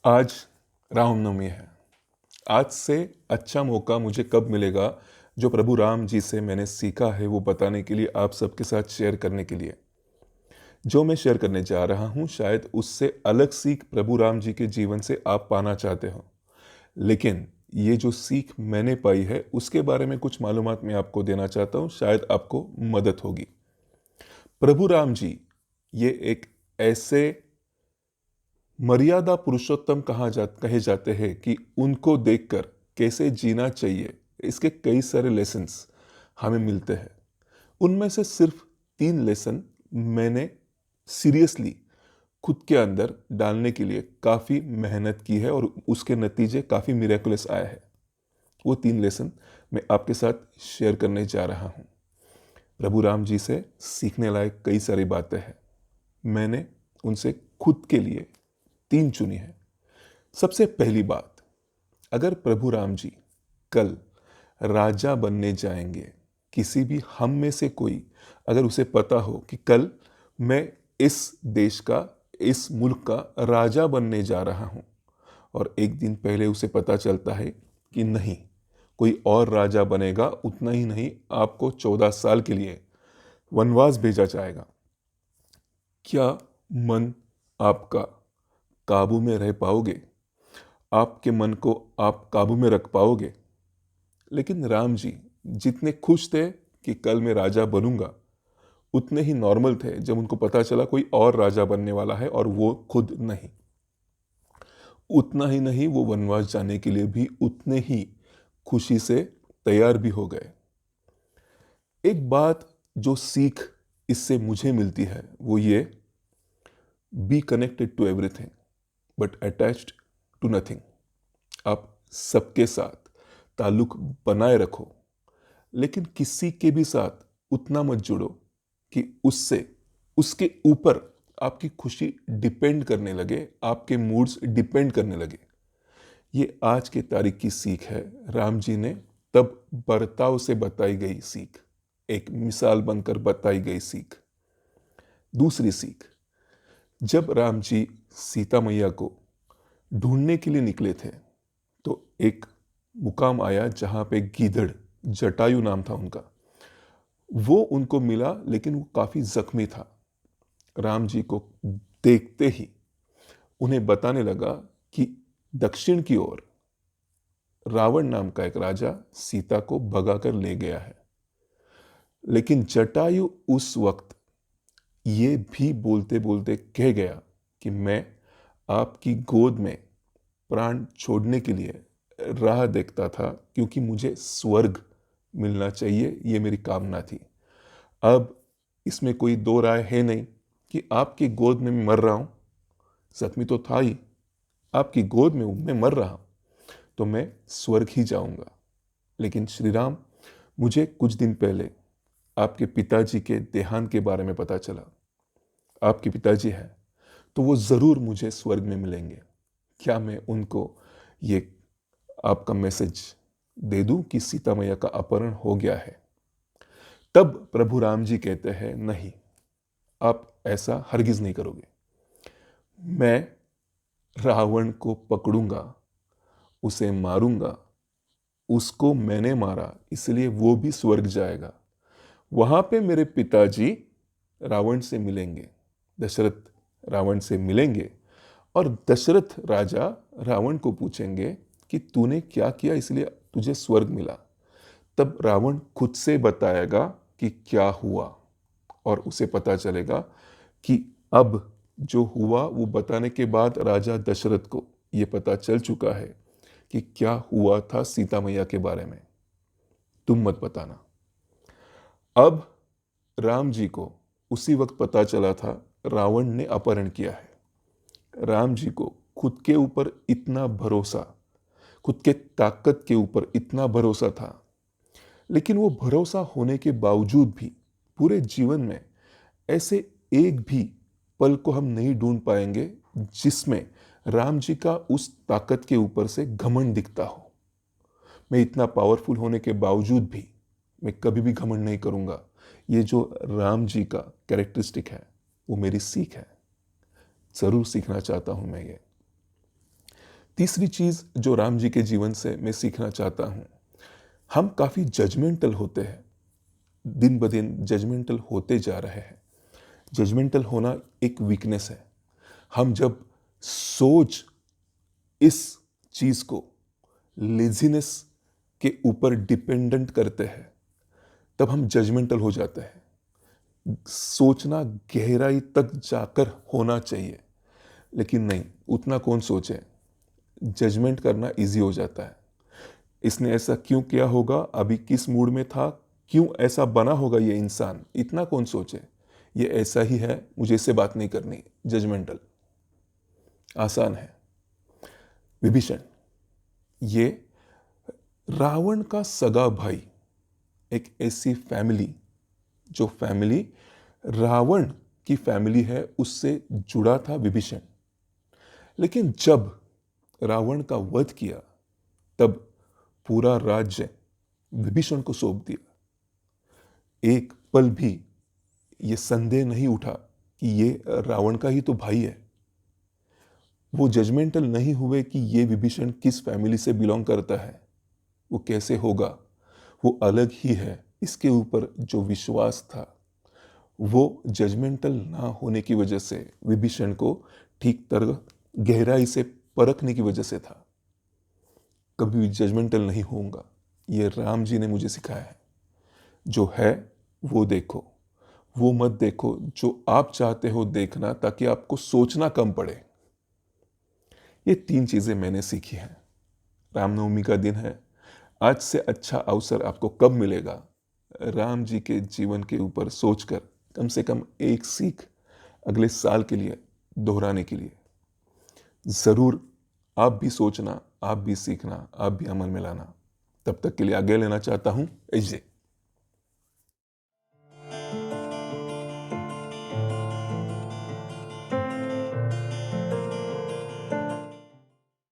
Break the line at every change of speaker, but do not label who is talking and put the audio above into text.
आज रामनवमी है। आज से अच्छा मौका मुझे कब मिलेगा जो प्रभु राम जी से मैंने सीखा है वो बताने के लिए, आप सबके साथ शेयर करने के लिए। जो मैं शेयर करने जा रहा हूँ शायद उससे अलग सीख प्रभु राम जी के जीवन से आप पाना चाहते हो, लेकिन ये जो सीख मैंने पाई है उसके बारे में कुछ मालूमात मैं आपको देना चाहता हूँ, शायद आपको मदद होगी। प्रभु राम जी ये एक ऐसे मर्यादा पुरुषोत्तम कहे जाते हैं कि उनको देखकर कैसे जीना चाहिए, इसके कई सारे लेसन्स हमें मिलते हैं। उनमें से सिर्फ 3 लेसन मैंने सीरियसली खुद के अंदर डालने के लिए काफ़ी मेहनत की है और उसके नतीजे काफ़ी मिरेकुलस आए हैं। वो 3 लेसन मैं आपके साथ शेयर करने जा रहा हूँ। प्रभु राम जी से सीखने लायक कई सारी बातें हैं, मैंने उनसे खुद के लिए 3 चुनी है। सबसे पहली बात, अगर प्रभु राम जी कल राजा बनने जाएंगे, किसी भी हम में से कोई अगर उसे पता हो कि कल मैं इस देश का, इस मुल्क का राजा बनने जा रहा हूं, और एक दिन पहले उसे पता चलता है कि नहीं, कोई और राजा बनेगा, उतना ही नहीं आपको 14 साल के लिए वनवास भेजा जाएगा, क्या मन आपका काबू में रह पाओगे? आपके मन को आप काबू में रख पाओगे? लेकिन राम जी जितने खुश थे कि कल मैं राजा बनूंगा, उतने ही नॉर्मल थे जब उनको पता चला कोई और राजा बनने वाला है और वो खुद नहीं। उतना ही नहीं, वो वनवास जाने के लिए भी उतने ही खुशी से तैयार भी हो गए। एक बात जो सीख इससे मुझे मिलती है वो ये, be connected to everything but attached to nothing. आप सबके साथ ताल्लुक बनाए रखो, लेकिन किसी के भी साथ उतना मत जुड़ो कि उससे, उसके ऊपर आपकी खुशी डिपेंड करने लगे, आपके मूड्स डिपेंड करने लगे। ये आज के तारीख की सीख है, राम जी ने तब बर्ताव से बताई गई सीख, एक मिसाल बनकर बताई गई सीख। दूसरी सीख, जब राम जी सीता मैया को ढूंढने के लिए निकले थे तो एक मुकाम आया जहां पे गीदड़, जटायु नाम था उनका, वो उनको मिला, लेकिन वो काफी जख्मी था। राम जी को देखते ही उन्हें बताने लगा कि दक्षिण की ओर रावण नाम का एक राजा सीता को भगाकर ले गया है। लेकिन जटायु उस वक्त ये भी बोलते बोलते कह गया कि मैं आपकी गोद में प्राण छोड़ने के लिए राह देखता था, क्योंकि मुझे स्वर्ग मिलना चाहिए, ये मेरी कामना थी। अब इसमें कोई दो राय है नहीं कि आपकी गोद में मैं मर रहा हूं, जख्मी तो था ही, आपकी गोद में मैं मर रहा हूं, तो मैं स्वर्ग ही जाऊंगा। लेकिन श्री राम, मुझे कुछ दिन पहले आपके पिताजी के देहांत के बारे में पता चला। आपके पिताजी हैं तो वो जरूर मुझे स्वर्ग में मिलेंगे, क्या मैं उनको ये आपका मैसेज दे दूं कि सीता मैया का अपहरण हो गया है? तब प्रभु राम जी कहते हैं, नहीं, आप ऐसा हरगिज नहीं करोगे। मैं रावण को पकड़ूंगा, उसे मारूंगा, उसको मैंने मारा इसलिए वो भी स्वर्ग जाएगा। वहां पे मेरे पिताजी रावण से मिलेंगे, दशरथ रावण से मिलेंगे, और दशरथ राजा रावण को पूछेंगे कि तूने क्या किया इसलिए तुझे स्वर्ग मिला। तब रावण खुद से बताएगा कि क्या हुआ, और उसे पता चलेगा कि अब जो हुआ वो बताने के बाद राजा दशरथ को ये पता चल चुका है कि क्या हुआ था सीता मैया के बारे में, तुम मत बताना। अब राम जी को उसी वक्त पता चला था रावण ने अपहरण किया है। राम जी को खुद के ऊपर इतना भरोसा, खुद के ताकत के ऊपर इतना भरोसा था, लेकिन वो भरोसा होने के बावजूद भी पूरे जीवन में ऐसे एक भी पल को हम नहीं ढूंढ पाएंगे जिसमें राम जी का उस ताकत के ऊपर से घमंड दिखता हो। मैं इतना पावरफुल होने के बावजूद भी मैं कभी भी घमंड नहीं करूंगा। ये जो राम जी का कैरेक्टरिस्टिक है वो मेरी सीख है, जरूर सीखना चाहता हूं मैं ये। तीसरी चीज जो राम जी के जीवन से मैं सीखना चाहता हूं, हम काफी जजमेंटल होते हैं, दिन ब दिन जजमेंटल होते जा रहे हैं। जजमेंटल होना एक वीकनेस है। हम जब सोच इस चीज को लेजीनेस के ऊपर डिपेंडेंट करते हैं, तब हम जजमेंटल हो जाते हैं। सोचना गहराई तक जाकर होना चाहिए, लेकिन नहीं, उतना कौन सोचे। जजमेंट करना इजी हो जाता है। इसने ऐसा क्यों किया होगा, अभी किस मूड में था, क्यों ऐसा बना होगा ये इंसान, इतना कौन सोचे। ये ऐसा ही है, मुझे इससे बात नहीं करनी। जजमेंटल आसान है। विभीषण, ये रावण का सगा भाई, एक ऐसी फैमिली जो फैमिली रावण की फैमिली है, उससे जुड़ा था विभीषण। लेकिन जब रावण का वध किया, तब पूरा राज्य विभीषण को सौंप दिया। एक पल भी ये संदेह नहीं उठा कि ये रावण का ही तो भाई है। वो जजमेंटल नहीं हुए कि ये विभीषण किस फैमिली से बिलोंग करता है, वो कैसे होगा, वो अलग ही है। इसके ऊपर जो विश्वास था, वो जजमेंटल ना होने की वजह से, विभीषण को ठीक तरह गहराई से परखने की वजह से था। कभी भी जजमेंटल नहीं होऊंगा, ये राम जी ने मुझे सिखाया है। जो है वो देखो, वो मत देखो जो आप चाहते हो देखना, ताकि आपको सोचना कम पड़े। ये 3 चीजें मैंने सीखी हैं। रामनवमी का दिन है, आज से अच्छा अवसर आपको कब मिलेगा राम जी के जीवन के ऊपर सोचकर कम से कम एक सीख अगले साल के लिए दोहराने के लिए। जरूर आप भी सोचना, आप भी सीखना, आप भी अमल में लाना। तब तक के लिए आगे लेना चाहता हूं एजे।